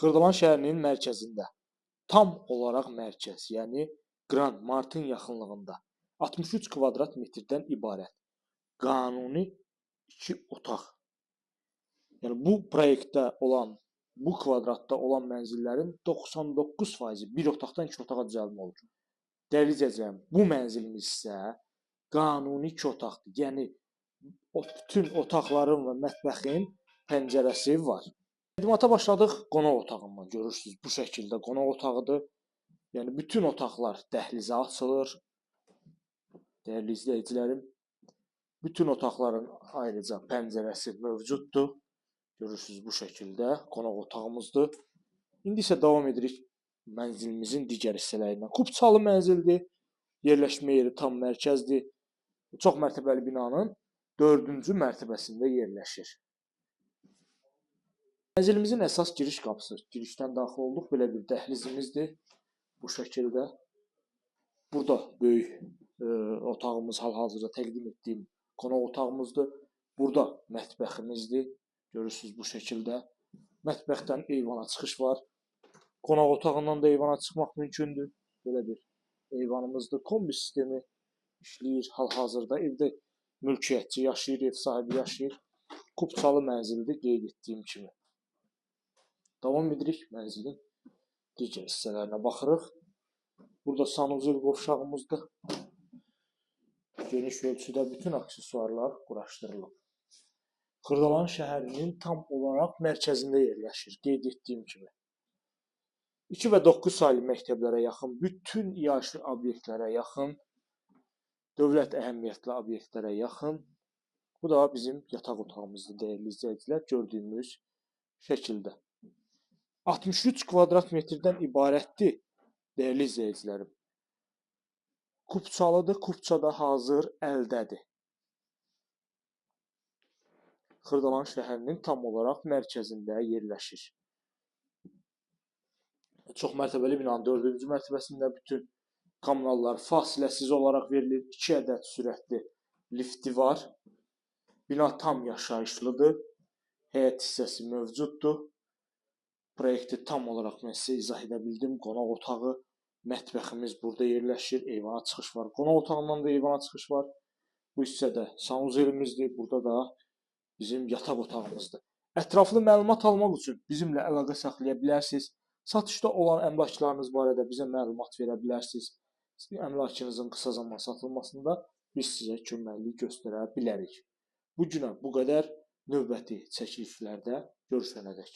Xırdalan şəhərinin mərkəzində, tam olaraq mərkəz, yəni Grand Martın yaxınlığında 63 kvadrat metrdən ibarət qanuni 2 otaq. Yəni bu proyektdə olan, bu kvadratda olan mənzillərin 99%-i bir otaqdan 2 otağa düzəldmə olur. Dəyərli izləyicilər, bu mənzilimiz isə qanuni 2 otaqdır. Yəni bütün otaqların və mətbəxin pəncərəsi var. Təqdimata başladıq qonaq otağından. Görürsüz, bu şəkildə qonaq otağıdır. Yəni bütün otaqlar dəhlizə açılır. Dəyərli izləyicilərim, bütün otaqların ayrıca pəncərəsi mövcuddur. Görürsüz, bu şəkildə qonaq otağımızdır. İndi isə davam edirik mənzilimizin digər hissələrindən. Kubçalı mənzildir. Yerləşmə yeri tam mərkəzdir. Çox mərtəbəli binanın 4-cü mərtəbəsində yerləşir. Mənzilimizin əsas giriş qapısı. Girişdən daxil olduq. Belə bir dəhlizimizdir. Bu şəkildə. Burada böyük otağımız, hal-hazırda təqdim etdiyim qonaq otağımızdır. Burada mətbəximizdir. Görürsüz, bu şəkildə. Mətbəxdən eyvana çıxış var. Qonaq otağından da eyvana çıxmaq mümkündür. Belə bir eyvanımızdır. Kombi sistemi işləyir hal-hazırda. Evdə mülkiyyətçi yaşayır, ev sahibi yaşayır. Kubçalı mənzildir, qeyd etdiyim kimi. Davam edirik mənzilin digər hissələrinə baxırıq. Burada sanuzel qovşağımızdır. Geniş ölçüdə bütün aksesuarlar quraşdırılıb. Xırdalan şəhərinin tam olaraq mərkəzində yerləşir, qeyd etdiyim kimi. 2 və 9 saylı məktəblərə yaxın, bütün yaşlı obyektlərə yaxın, dövlət əhəmiyyətli obyektlərə yaxın. Bu da bizim yataq otağımızdır, dəyərli izləyicilər, gördüyümüz şəkildə. 63 kvadrat metrdən ibarətdir, dəyərli izləyicilərim. Kubçalıdır, kubçada hazır əldədir. Xırdalan şəhərinin tam olaraq mərkəzində yerləşir. Çox mərtəbəli binanın 4-cü mərtəbəsində bütün kommunallar fasiləsiz olaraq verilir. 2 ədəd sürətli lifti var. Bina tam yaşayışlıdır. Həyət hissəsi mövcuddur. Proyekti tam olaraq mən sizə izah edə bildim. Qonaq otağı, mətbəximiz burada yerləşir. Eyvana çıxış var. Qonaq otağından da eyvana çıxış var. Bu hissədə sanuzelimizdir. Burada da bizim yataq otağımızdır. Ətraflı məlumat almaq üçün bizimlə əlaqə saxlaya bilərsiniz. Satışda olan əmlaklarınız barədə bizə məlumat verə bilərsiniz. Əmlakınızın qısa zaman satılmasında biz sizə köməklik göstərə bilərik. Bu günə bu qədər. Növbəti çəkilişlərdə görüşənədək.